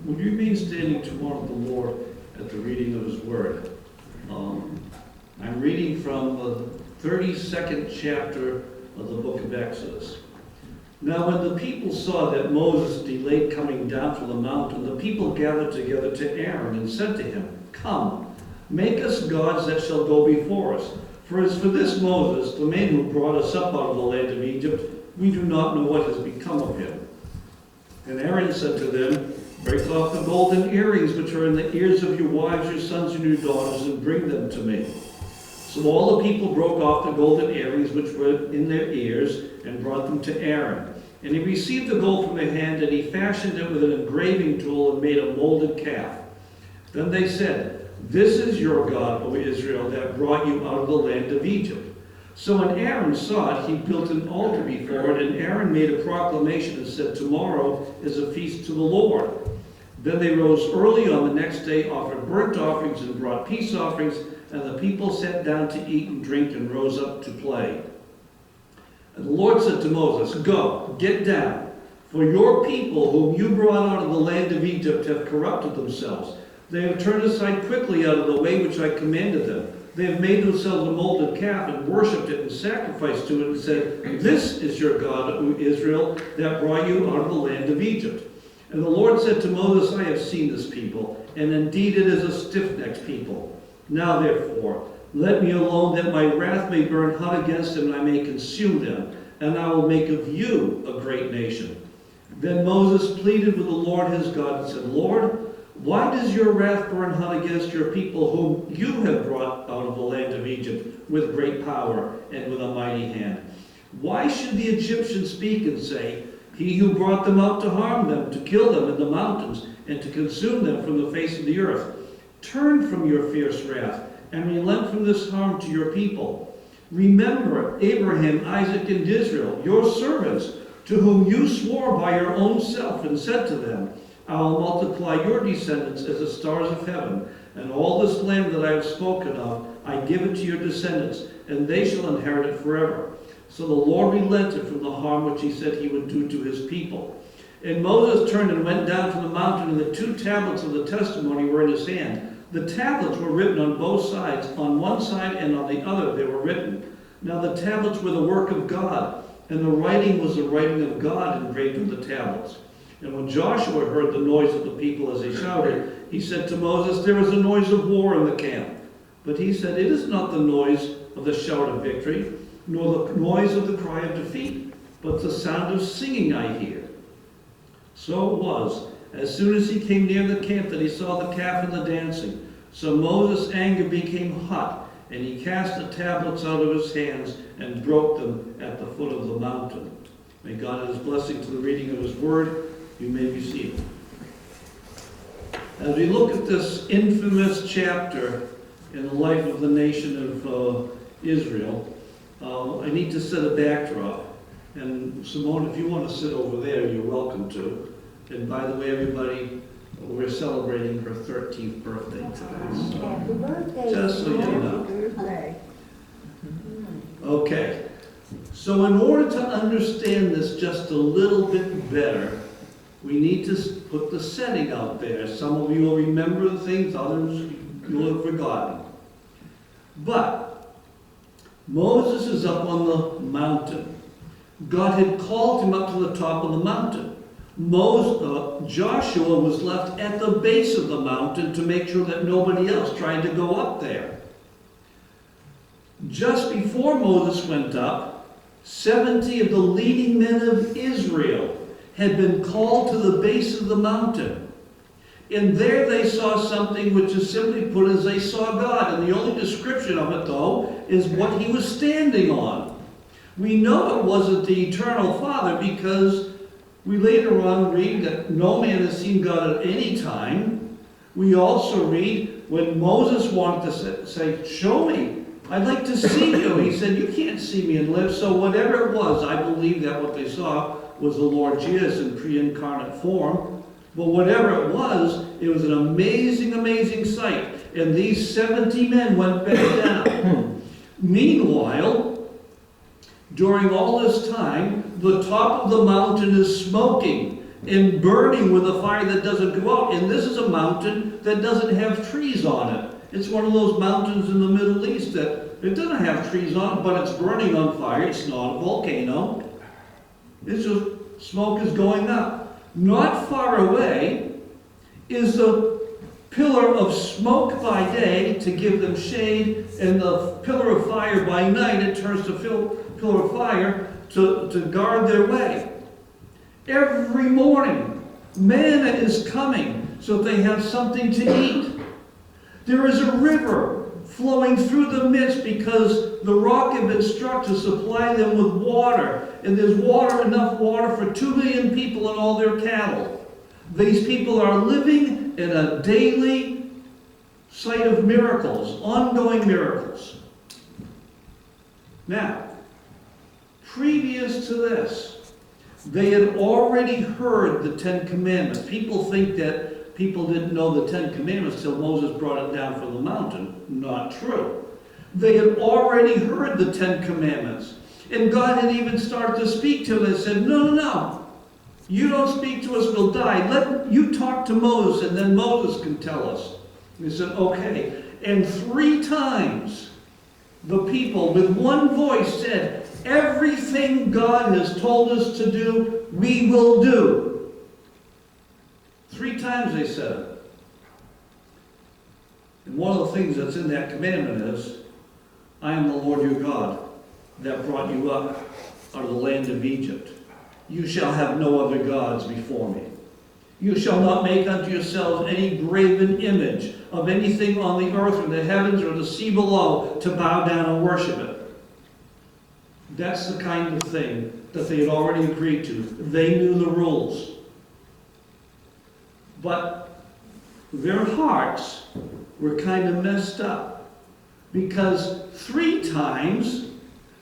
Would you remain standing to honor the Lord at the reading of his word? I'm reading from the 32nd chapter of the book of Exodus. Now when the people saw that Moses delayed coming down from the mountain, the people gathered together to Aaron and said to him, "Come, make us gods that shall go before us. For as for this Moses, the man who brought us up out of the land of Egypt, we do not know what has become of him." And Aaron said to them, "Break off the golden earrings which are in the ears of your wives, your sons, and your daughters, and bring them to me." So all the people broke off the golden earrings which were in their ears, and brought them to Aaron. And he received the gold from their hand, and he fashioned it with an engraving tool, and made a molded calf. Then they said, "This is your God, O Israel, that brought you out of the land of Egypt." So when Aaron saw it, he built an altar before it, and Aaron made a proclamation and said, "Tomorrow is a feast to the Lord." Then they rose early on the next day, offered burnt offerings, and brought peace offerings, and the people sat down to eat and drink and rose up to play. And the Lord said to Moses, "Go, get down, for your people whom you brought out of the land of Egypt have corrupted themselves. They have turned aside quickly out of the way which I commanded them. They have made themselves a molded calf and worshipped it and sacrificed to it and said, 'This is your God, O Israel, that brought you out of the land of Egypt.' And the Lord said to Moses, 'I have seen this people, and indeed it is a stiff-necked people. Now therefore, let me alone, that my wrath may burn hot against them, and I may consume them, and I will make of you a great nation.' Then Moses pleaded with the Lord his God and said, 'Lord, why does your wrath burn hot against your people whom you have brought out of the land of Egypt with great power and with a mighty hand? Why should the Egyptians speak and say, He who brought them out to harm them, to kill them in the mountains, and to consume them from the face of the earth? Turn from your fierce wrath, and relent from this harm to your people. Remember Abraham, Isaac, and Israel, your servants, to whom you swore by your own self, and said to them, I will multiply your descendants as the stars of heaven, and all this land that I have spoken of, I give it to your descendants, and they shall inherit it forever. So the Lord relented from the harm which he said he would do to his people. And Moses turned and went down from the mountain, and the 2 tablets of the testimony were in his hand. The tablets were written on both sides. On one side and on the other they were written. Now the tablets were the work of God, and the writing was the writing of God engraved on the tablets. And when Joshua heard the noise of the people as they shouted, he said to Moses, "There is a noise of war in the camp." But he said, "It is not the noise of the shout of victory, nor the noise of the cry of defeat, but the sound of singing I hear." So it was, as soon as he came near the camp, that he saw the calf and the dancing. So Moses' anger became hot, and he cast the tablets out of his hands and broke them at the foot of the mountain. May God add his blessing to the reading of his word. You may be seated. As we look at this infamous chapter in the life of the nation of Israel, I need to set a backdrop. And Simone, if you want to sit over there, you're welcome to. And by the way, everybody, we're celebrating her 13th birthday today. Happy birthday. Just so you know. Happy birthday. Okay. So in order to understand this just a little bit better, we need to put the setting out there. Some of you will remember the things, others you will have forgotten. But Moses is up on the mountain. God had called him up to the top of the mountain. Joshua was left at the base of the mountain to make sure that nobody else tried to go up there. Just before Moses went up, 70 of the leading men of Israel had been called to the base of the mountain. And there they saw something which is simply put as they saw God. And the only description of it, though, is what he was standing on. We know it wasn't the eternal Father because we later on read that no man has seen God at any time. We also read when Moses wanted to say, "Show me, I'd like to see you." He said, "You can't see me and live." So whatever it was, I believe that what they saw was the Lord Jesus in pre-incarnate form. But whatever it was an amazing, amazing sight. And these 70 men went back down. Meanwhile, during all this time, the top of the mountain is smoking, and burning with a fire that doesn't go out. And this is a mountain that doesn't have trees on it. It's one of those mountains in the Middle East that it doesn't have trees on it, but it's burning on fire. It's not a volcano. It's just smoke is going up. Not far away is the pillar of smoke by day to give them shade, and the pillar of fire by night. It turns to pillar of fire to guard their way. Every morning, manna is coming so they have something to eat. There is a river flowing through the midst because the rock had been struck to supply them with water. And there's enough water for 2 million people and all their cattle. These people are living in a daily sight of miracles, ongoing miracles. Now, previous to this, they had already heard the Ten Commandments. People think that people didn't know the Ten Commandments till Moses brought it down from the mountain. Not true. They had already heard the Ten Commandments. And God had even started to speak to them and said, no. You don't speak to us, we'll die. You talk to Moses, and then Moses can tell us. And he said, okay. And 3 times the people with one voice said, everything God has told us to do, we will do. 3 times they said it. And one of the things that's in that commandment is, I am the Lord your God that brought you up out of the land of Egypt. You shall have no other gods before me. You shall not make unto yourselves any graven image of anything on the earth or the heavens or the sea below to bow down and worship it. That's the kind of thing that they had already agreed to. They knew the rules. But their hearts were kind of messed up because 3 times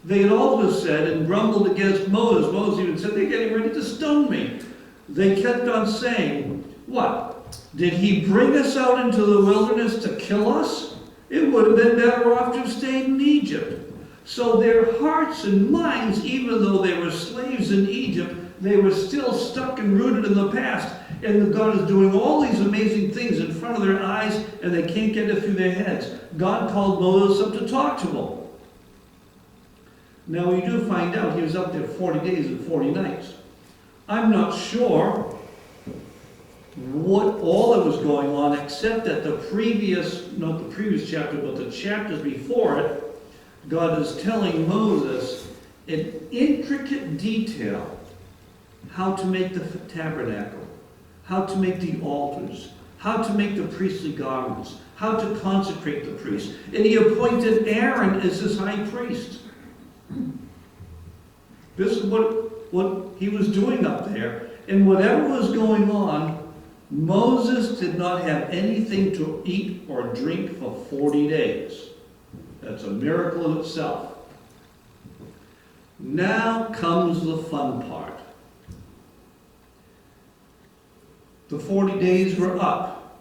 they had also said and grumbled against Moses. Moses even said, they're getting ready to stone me. They kept on saying, what? Did he bring us out into the wilderness to kill us? It would have been better off to have stayed in Egypt. So their hearts and minds, even though they were slaves in Egypt, they were still stuck and rooted in the past. And God is doing all these amazing things in front of their eyes, and they can't get it through their heads. God called Moses up to talk to them. Now we do find out he was up there 40 days and 40 nights. I'm not sure what all that was going on, except that not the previous chapter, but the chapters before it, God is telling Moses in intricate detail how to make the tabernacle, how to make the altars, how to make the priestly garments, how to consecrate the priest. And he appointed Aaron as his high priest. This is what he was doing up there. And whatever was going on, Moses did not have anything to eat or drink for 40 days. That's a miracle in itself. Now comes the fun part. The 40 days were up.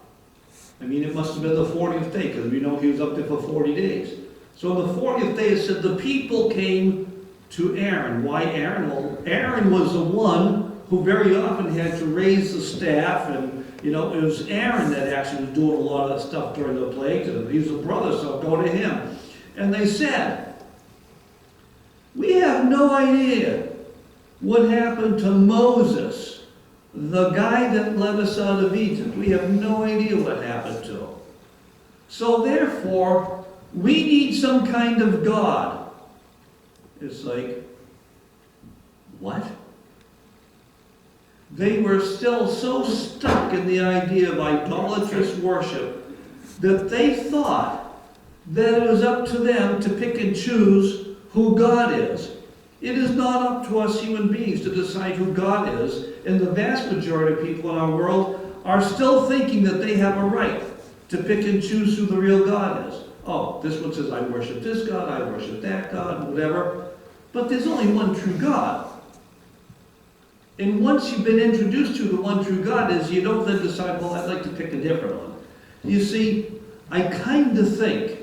I mean, it must have been the 40th day, because we know he was up there for 40 days. So on the 40th day, it said the people came to Aaron. Why Aaron? Well, Aaron was the one who very often had to raise the staff, and it was Aaron that actually was doing a lot of that stuff during the plagues, and he's a brother, so go to him. And they said, we have no idea what happened to Moses, the guy that led us out of Egypt. We have no idea what happened to him. So therefore, we need some kind of God. It's like, what? They were still so stuck in the idea of idolatrous worship that they thought that it was up to them to pick and choose who God is. It is not up to us human beings to decide who God is, and the vast majority of people in our world are still thinking that they have a right to pick and choose who the real God is. Oh, this one says, I worship this God, I worship that God, whatever. But there's only one true God. And once you've been introduced to the one true God is, you don't then decide, well, I'd like to pick a different one. You see, I kind of think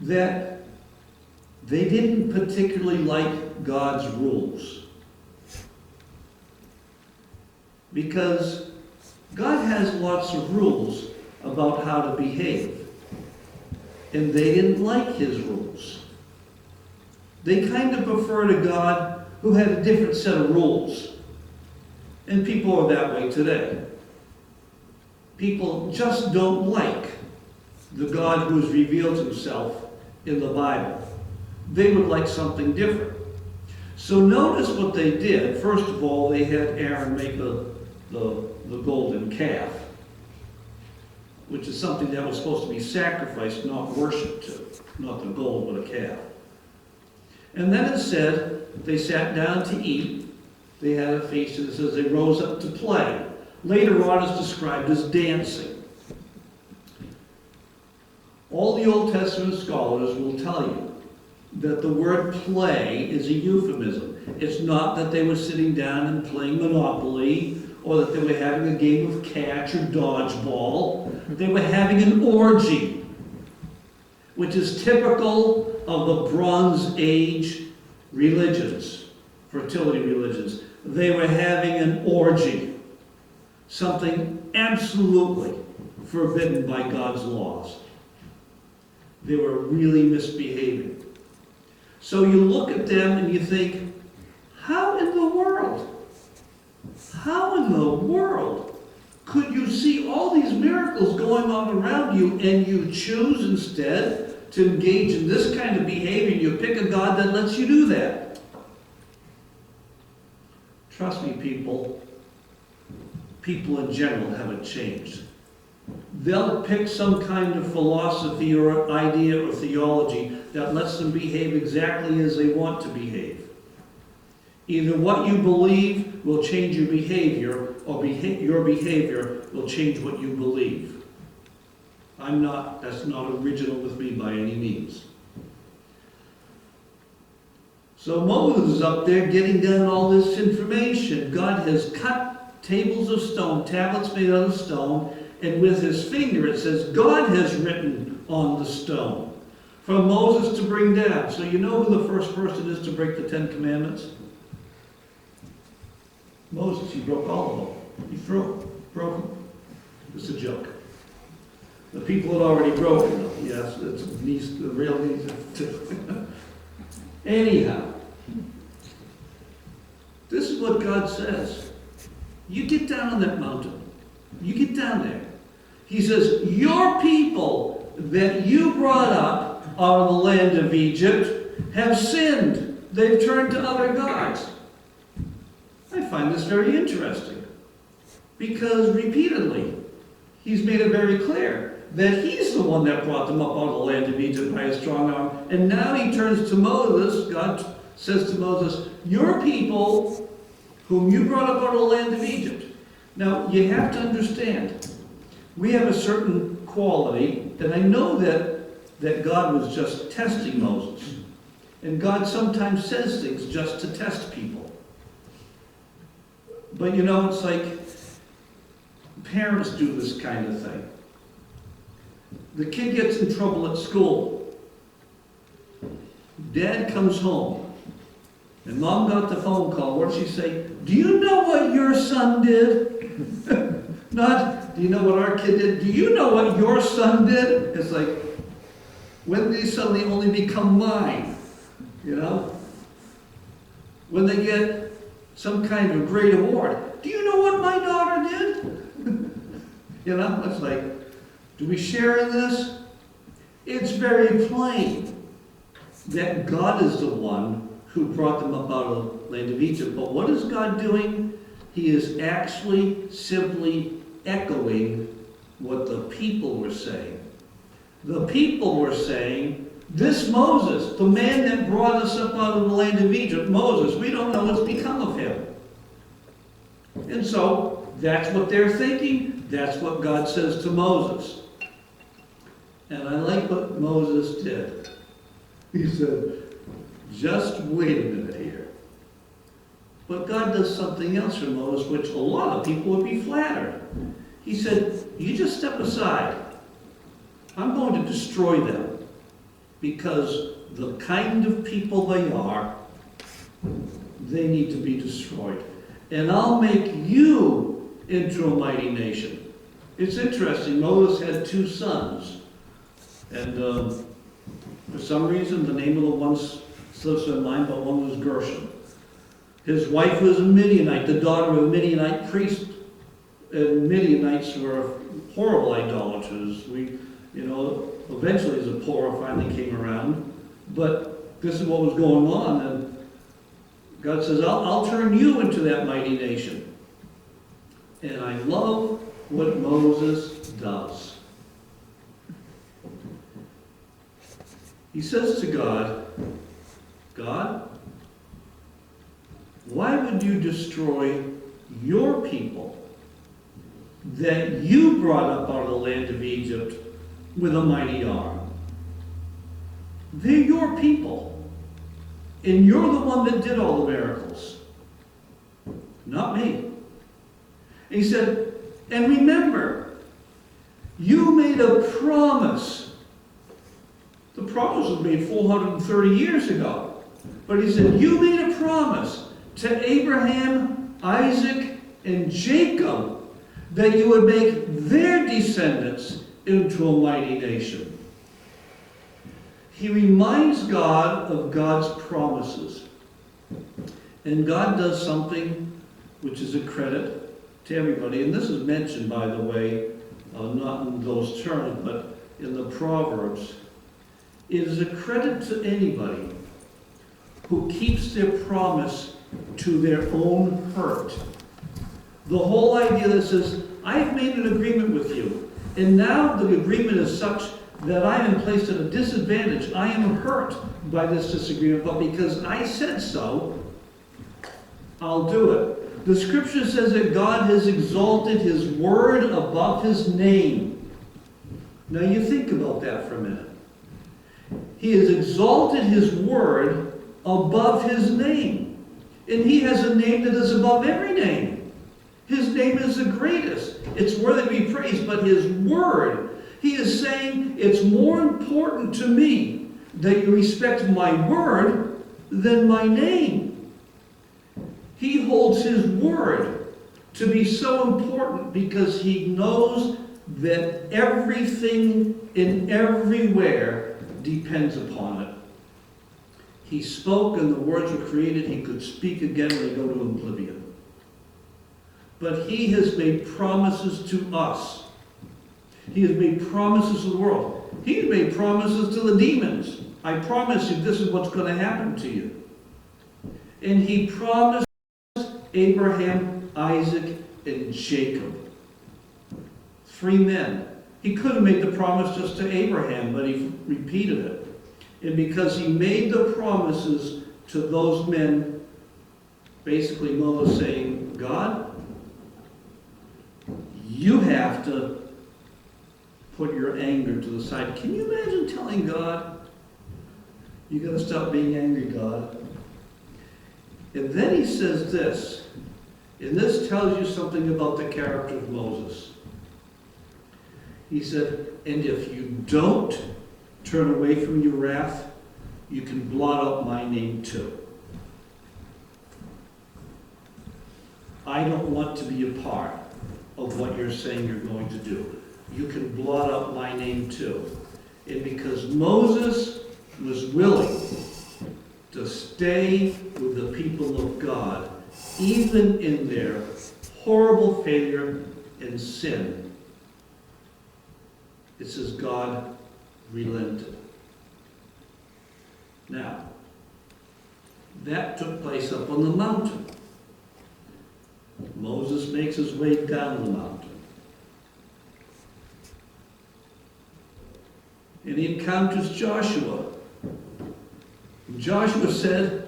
that they didn't particularly like God's rules. because God has lots of rules about how to behave. And they didn't like his rules. They kind of preferred a God who had a different set of rules. And people are that way today. People just don't like the God who has revealed himself in the Bible. They would like something different. So notice what they did. First of all, they had Aaron make the golden calf, which is something that was supposed to be sacrificed, not worshipped to. Not the gold, but a calf. And then it said they sat down to eat. They had a feast, and it says they rose up to play. Later on it's described as dancing. All the Old Testament scholars will tell you that the word play is a euphemism. It's not that they were sitting down and playing Monopoly, or that they were having a game of catch or dodgeball. They were having an orgy, which is typical of the Bronze Age religions, fertility religions. They were having an orgy, something absolutely forbidden by God's laws. They were really misbehaving. So you look at them and you think, how in the world could you see all these miracles going on around you and you choose instead to engage in this kind of behavior and you pick a God that lets you do that? Trust me, people in general haven't changed. They'll pick some kind of philosophy or idea or theology that lets them behave exactly as they want to behave. Either what you believe will change your behavior, or your behavior will change what you believe. That's not original with me by any means. So Moses is up there getting down all this information. God has cut tables of stone, tablets made out of stone, and with his finger it says, God has written on the stone for Moses to bring down. So you know who the first person is to break the Ten Commandments? Moses. He broke all of them. He broke them. It's a joke. The people had already broken them. Yes, it's the real needs too. Anyhow, this is what God says. You get down on that mountain. You get down there. He says, your people that you brought up out of the land of Egypt have sinned. They've turned to other gods. I find this very interesting because repeatedly he's made it very clear that he's the one that brought them up out of the land of Egypt by a strong arm. And now he turns to Moses. God says to Moses, your people whom you brought up out of the land of Egypt. Now, you have to understand, we have a certain quality, and I know that God was just testing Moses. And God sometimes says things just to test people. But you know, it's like parents do this kind of thing. The kid gets in trouble at school. Dad comes home, and Mom got the phone call. What did she say? Do you know what your son did? Not, do you know what our kid did? Do you know what your son did? It's like, when do these suddenly only become mine? You know? When they get some kind of great award. Do you know what my daughter did? You know, it's like, do we share in this? It's very plain that God is the one who brought them up out of the land of Egypt. But what is God doing? He is actually simply echoing what the people were saying. The people were saying, this Moses, the man that brought us up out of the land of Egypt, Moses, we don't know what's become of him. And so, that's what they're thinking. That's what God says to Moses. And I like what Moses did. He said, just wait a minute here. But God does something else for Moses, which a lot of people would be flattered. He said, you just step aside. I'm going to destroy them. Because the kind of people they are, they need to be destroyed. And I'll make you into a mighty nation. It's interesting, Moses had two sons, and for some reason the name of the one slips in mind, but one was Gershom. His wife was a Midianite, the daughter of a Midianite priest, and Midianites were horrible idolaters. Eventually Zipporah finally came around, but this is what was going on, and God says, I'll turn you into that mighty nation. And I love what Moses does. He says to God, God, why would you destroy your people that you brought up out of the land of Egypt with a mighty arm? They're your people. And you're the one that did all the miracles. Not me. And he said, and remember, you made a promise. The promise was made 430 years ago. But he said, you made a promise to Abraham, Isaac, and Jacob that you would make their descendants into a mighty nation. He reminds God of God's promises. And God does something which is a credit to everybody. And this is mentioned, by the way, not in those terms, but in the Proverbs. It is a credit to anybody who keeps their promise to their own hurt. The whole idea that says, I've made an agreement with you, and now the agreement is such that I am placed at a disadvantage. I am hurt by this disagreement, but because I said so, I'll do it. The scripture says that God has exalted his word above his name. Now you think about that for a minute. He has exalted his word above his name. And he has a name that is above every name. His name is the greatest. It's worthy to be praised, but his word, he is saying, it's more important to me that you respect my word than my name. He holds his word to be so important because he knows that everything and everywhere depends upon it. He spoke and the words were created. He could speak again and they go to oblivion. But he has made promises to us. He has made promises to the world. He has made promises to the demons. I promise you this is what's going to happen to you. And he promised Abraham, Isaac, and Jacob. 3 men. He could have made the promise just to Abraham, but he repeated it. And because he made the promises to those men, basically Moses saying, God, you have to put your anger to the side. Can you imagine telling God, you got to stop being angry, God? And then he says this, and this tells you something about the character of Moses. He said, and if you don't turn away from your wrath, you can blot out my name too. I don't want to be a part of what you're saying you're going to do. You can blot out my name too. And because Moses was willing to stay with the people of God, even in their horrible failure and sin, it says God relented. Now, that took place up on the mountain. Moses makes his way down the mountain. And he encounters Joshua. And Joshua said,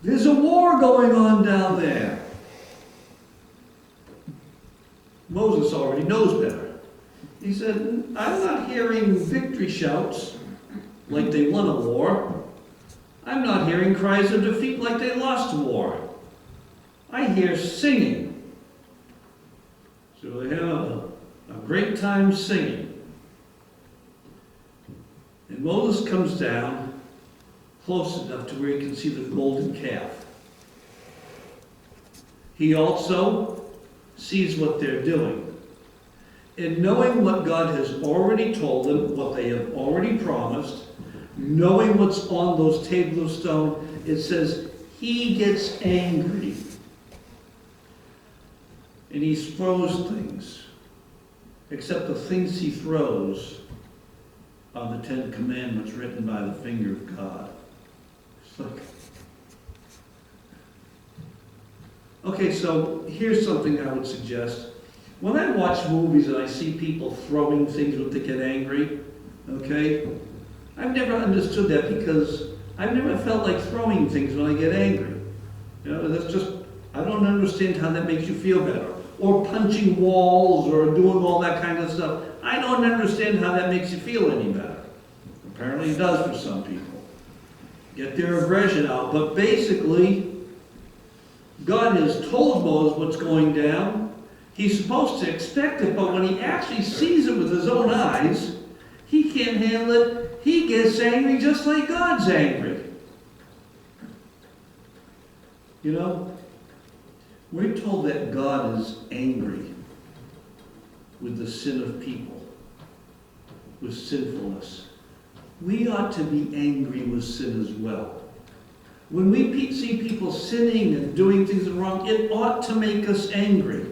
there's a war going on down there. Moses already knows better. He said, I'm not hearing victory shouts like they won a war. I'm not hearing cries of defeat like they lost a war. I hear singing. So they have a great time singing. And Moses comes down close enough to where he can see the golden calf. He also sees what they're doing. And knowing what God has already told them, what they have already promised, knowing what's on those tables of stone, it says he gets angry. And he throws things. Except the things he throws are the 10 Commandments written by the finger of God. It's like... Okay, so here's something I would suggest. When I watch movies and I see people throwing things when they get angry, okay, I've never understood that because I've never felt like throwing things when I get angry. You know, that's just, I don't understand how that makes you feel better. Or punching walls or doing all that kind of stuff. I don't understand how that makes you feel any better. Apparently it does for some people. Get their aggression out. But basically, God has told Moses what's going down. He's supposed to expect it, but when he actually sees it with his own eyes, he can't handle it. He gets angry just like God's angry. You know? We're told that God is angry with the sin of people, with sinfulness. We ought to be angry with sin as well. When we see people sinning and doing things wrong, it ought to make us angry.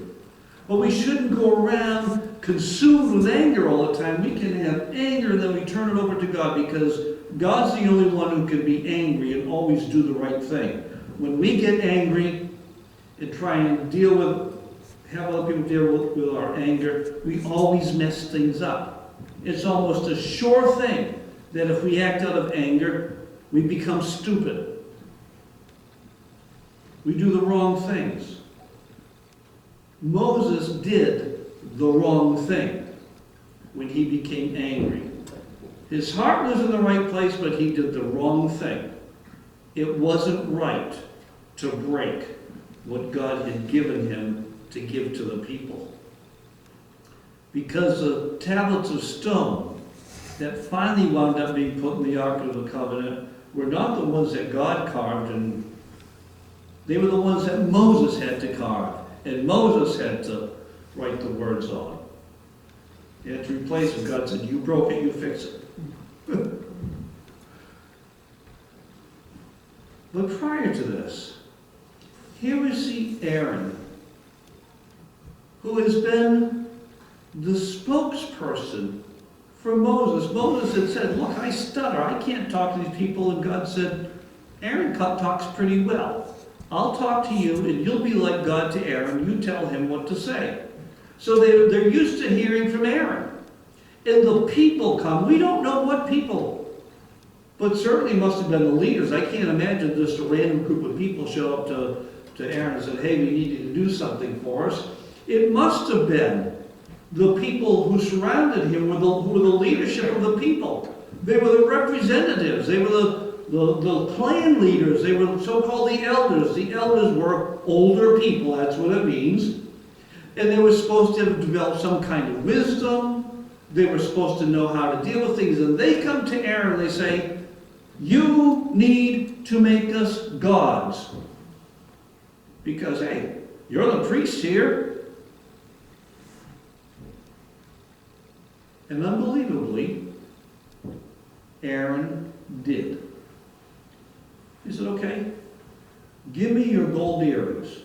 But we shouldn't go around consumed with anger all the time. We can have anger and then we turn it over to God because God's the only one who can be angry and always do the right thing. When we get angry, and try and have other people deal with our anger, we always mess things up. It's almost a sure thing that if we act out of anger, we become stupid. We do the wrong things. Moses did the wrong thing when he became angry. His heart was in the right place, but he did the wrong thing. It wasn't right to break what God had given him to give to the people. Because the tablets of stone that finally wound up being put in the Ark of the Covenant were not the ones that God carved, and they were the ones that Moses had to carve, and Moses had to write the words on. He had to replace them. God said, you broke it, you fix it. But prior to this, here we see Aaron, who has been the spokesperson for Moses. Moses had said, look, I stutter. I can't talk to these people. And God said, Aaron talks pretty well. I'll talk to you, and you'll be like God to Aaron. You tell him what to say. So they're used to hearing from Aaron. And the people come. We don't know what people, but certainly must have been the leaders. I can't imagine just a random group of people show up to Aaron and said, hey, we need you to do something for us. It must have been the people who surrounded him who were the leadership of the people. They were the representatives. They were the clan leaders. They were so-called the elders. The elders were older people. That's what it means. And they were supposed to have developed some kind of wisdom. They were supposed to know how to deal with things. And they come to Aaron and they say, you need to make us gods. Because, hey, you're the priest here. And unbelievably, Aaron did. He said, okay, give me your gold earrings.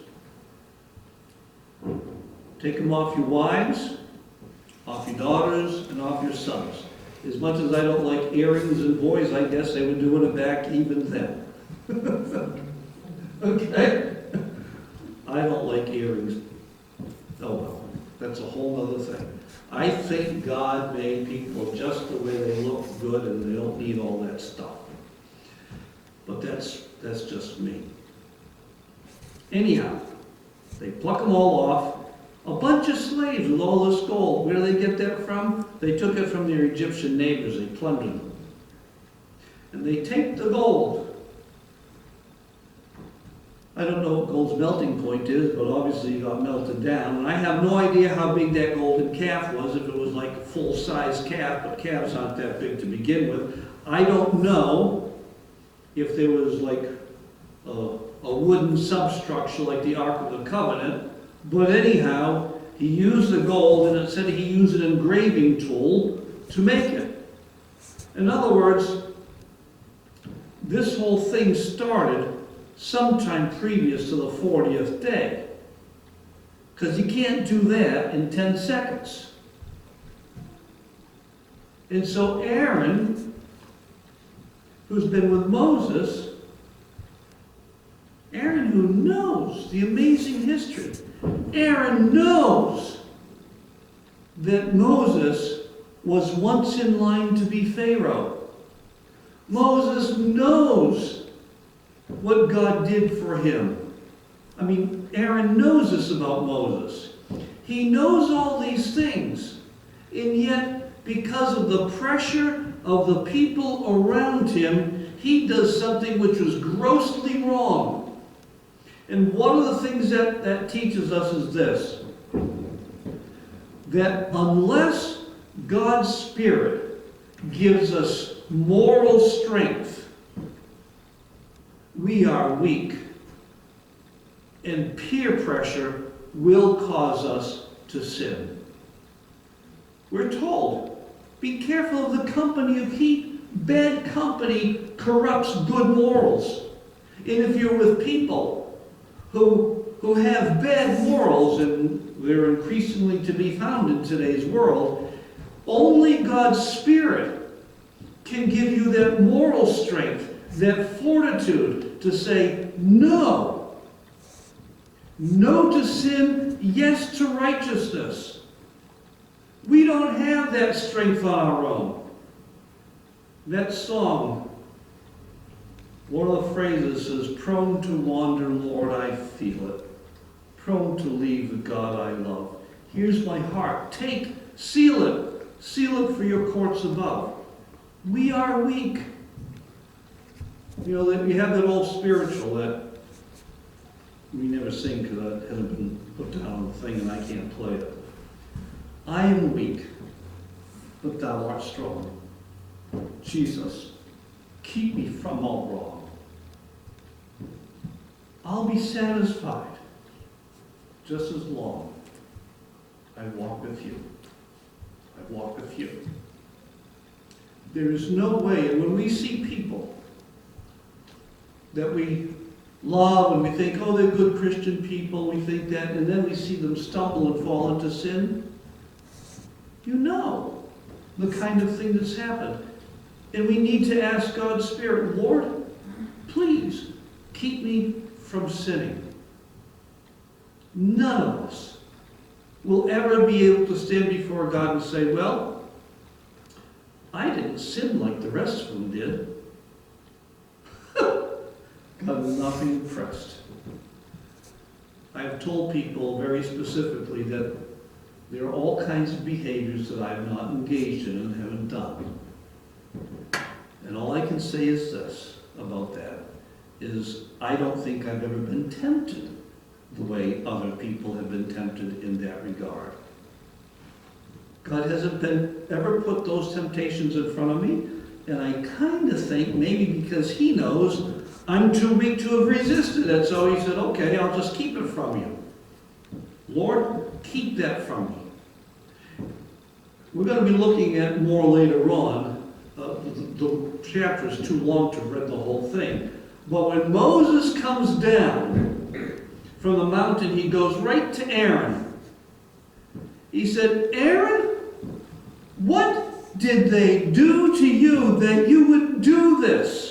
Take them off your wives, off your daughters, and off your sons. As much as I don't like earrings in boys, I guess they were doing it back even then. Okay? I don't like earrings. Oh well, that's a whole other thing. I think God made people just the way they look good and they don't need all that stuff. But that's just me. Anyhow, they pluck them all off. A bunch of slaves with all this gold. Where do they get that from? They took it from their Egyptian neighbors. They plundered them. And they take the gold. I don't know what gold's melting point is, but obviously it got melted down. And I have no idea how big that golden calf was, if it was like a full-size calf, but calves aren't that big to begin with. I don't know if there was like a wooden substructure like the Ark of the Covenant, But anyhow, he used the gold, and it said he used an engraving tool to make it. In other words, this whole thing started sometime previous to the 40th day. Because you can't do that in 10 seconds. And so Aaron, who's been with Moses, Aaron who knows the amazing history, Aaron knows that Moses was once in line to be Pharaoh. Moses knows what God did for him. I mean, Aaron knows this about Moses. He knows all these things, and yet, because of the pressure of the people around him, he does something which was grossly wrong. And one of the things that teaches us is this, that unless God's Spirit gives us moral strength, we are weak. And peer pressure will cause us to sin. We're told, be careful of the company you keep. Bad company corrupts good morals. And if you're with people who have bad morals, and they're increasingly to be found in today's world, only God's Spirit can give you that moral strength, that fortitude to say no. No to sin, yes to righteousness. We don't have that strength on our own. That song, one of the phrases says, prone to wander, Lord, I feel it. Prone to leave the God I love. Here's my heart. Take, seal it for your courts above. We are weak. You know, that we have that old spiritual that we never sing because it hasn't been put down on the thing and I can't play it. I am weak, but thou art strong. Jesus, keep me from all wrong. I'll be satisfied just as long I walk with you. I walk with you. There is no way, and when we see people that we love and we think, oh, they're good Christian people, we think that, and then we see them stumble and fall into sin, you know the kind of thing that's happened. And we need to ask God's Spirit, Lord, please keep me from sinning. None of us will ever be able to stand before God and say, well, I didn't sin like the rest of them did. God will not be impressed. I have told people very specifically that there are all kinds of behaviors that I have not engaged in and haven't done. And all I can say is this about that, is I don't think I've ever been tempted the way other people have been tempted in that regard. God hasn't ever put those temptations in front of me, and I kind of think maybe because he knows I'm too weak to have resisted it, so he said, okay, I'll just keep it from you. Lord, keep that from me. We're going to be looking at more later on. The chapter is too long to read the whole thing. But when Moses comes down from the mountain, he goes right to Aaron. He said, Aaron, what did they do to you that you would do this?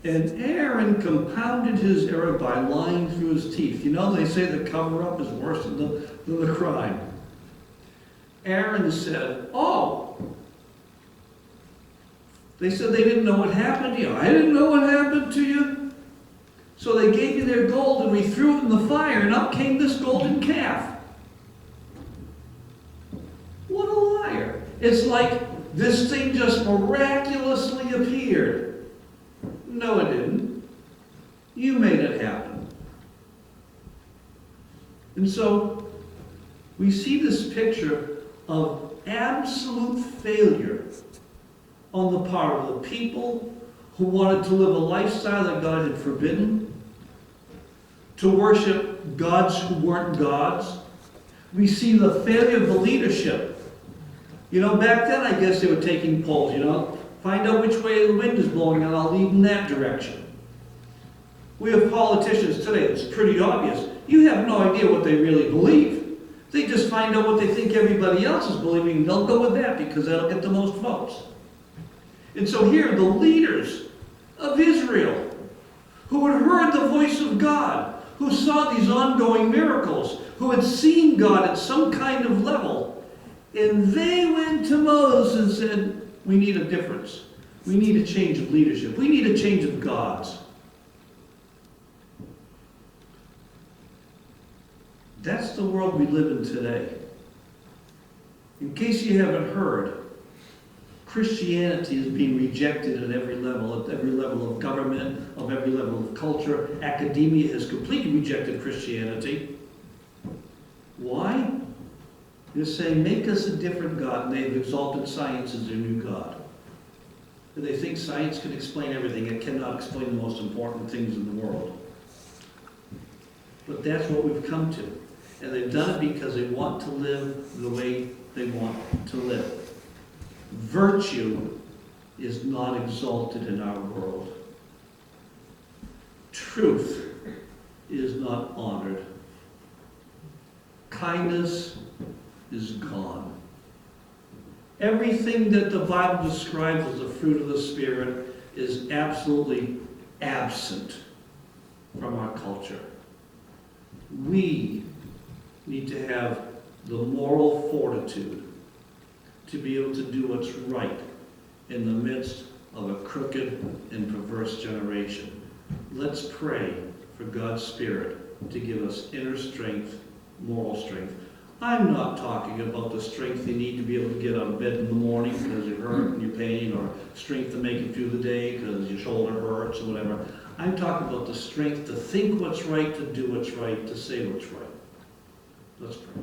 And Aaron compounded his error by lying through his teeth. You know, they say the cover-up is worse than the crime. Aaron said, oh, they said they didn't know what happened to you. I didn't know what happened to you. So they gave you their gold and we threw it in the fire and up came this golden calf. What a liar. It's like this thing just miraculously appeared. No, it didn't. You made it happen. And so we see this picture of absolute failure on the part of the people who wanted to live a lifestyle that God had forbidden, to worship gods who weren't gods. We see the failure of the leadership. Back then I guess they were taking polls, find out which way the wind is blowing and I'll lead in that direction. We have politicians today, it's pretty obvious. You have no idea what they really believe. They just find out what they think everybody else is believing, and they'll go with that because that'll get the most votes. And so here, the leaders of Israel, who had heard the voice of God, who saw these ongoing miracles, who had seen God at some kind of level, and they went to Moses and said, we need a difference. We need a change of leadership. We need a change of gods. That's the world we live in today. In case you haven't heard, Christianity is being rejected at every level of government, of every level of culture. Academia has completely rejected Christianity. Why? They're saying, make us a different God, and they've exalted science as their new God. And they think science can explain everything. It cannot explain the most important things in the world. But that's what we've come to. And they've done it because they want to live the way they want to live. Virtue is not exalted in our world. Truth is not honored. Kindness is gone. Everything that the Bible describes as the fruit of the Spirit is absolutely absent from our culture. We need to have the moral fortitude to be able to do what's right in the midst of a crooked and perverse generation. Let's pray for God's Spirit to give us inner strength, moral strength. I'm not talking about the strength you need to be able to get out of bed in the morning because you're hurt and you're pain, or strength to make it through the day because your shoulder hurts or whatever. I'm talking about the strength to think what's right, to do what's right, to say what's right. Let's pray.